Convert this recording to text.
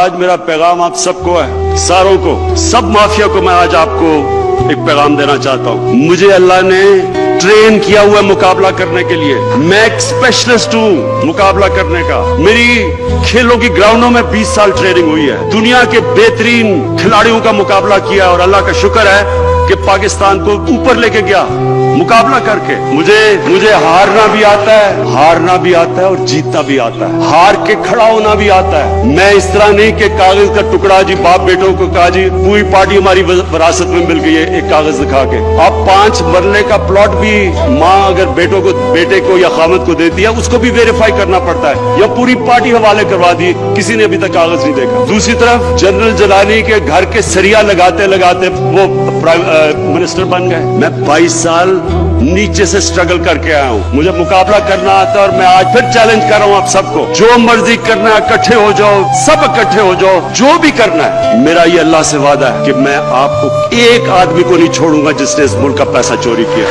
आज मेरा पैगाम आप सबको है, सारों को, सब माफिया को मैं आज आपको एक पैगाम देना चाहता हूँ। मुझे अल्लाह ने ट्रेन किया हुआ मुकाबला करने के लिए। मैं एक स्पेशलिस्ट हूँ मुकाबला करने का। मेरी खेलों की ग्राउंडों में 20 साल ट्रेनिंग हुई है। दुनिया के बेहतरीन खिलाड़ियों का मुकाबला किया और अल्लाह का शुक्र है कि पाकिस्तान को ऊपर लेके गया मुकाबला करके। मुझे हारना भी आता है और जीतना भी आता है। हार के खड़ा होना भी आता है। मैं इस तरह नहीं कि कागज का टुकड़ा जी बाप बेटों को कहा जी पूरी पार्टी हमारी विरासत में मिल गई है एक कागज दिखा के। अब 5 मरले का प्लॉट भी माँ अगर बेटे को या खामद को देती है उसको भी वेरीफाई करना पड़ता है, या पूरी पार्टी हवाले करवा दी, किसी ने अभी तक कागज नहीं देखा। दूसरी तरफ जनरल जलानी के घर के सरिया लगाते लगाते वो मिनिस्टर बन गए। मैं 22 साल नीचे से स्ट्रगल करके आया हूँ। मुझे मुकाबला करना आता है और मैं आज फिर चैलेंज कर रहा हूँ आप सबको, जो मर्जी करना है इकट्ठे हो जाओ, सब इकट्ठे हो जाओ, जो भी करना है। मेरा ये अल्लाह से वादा है कि मैं आपको एक आदमी को नहीं छोड़ूंगा जिसने इस मुल्क का पैसा चोरी किया।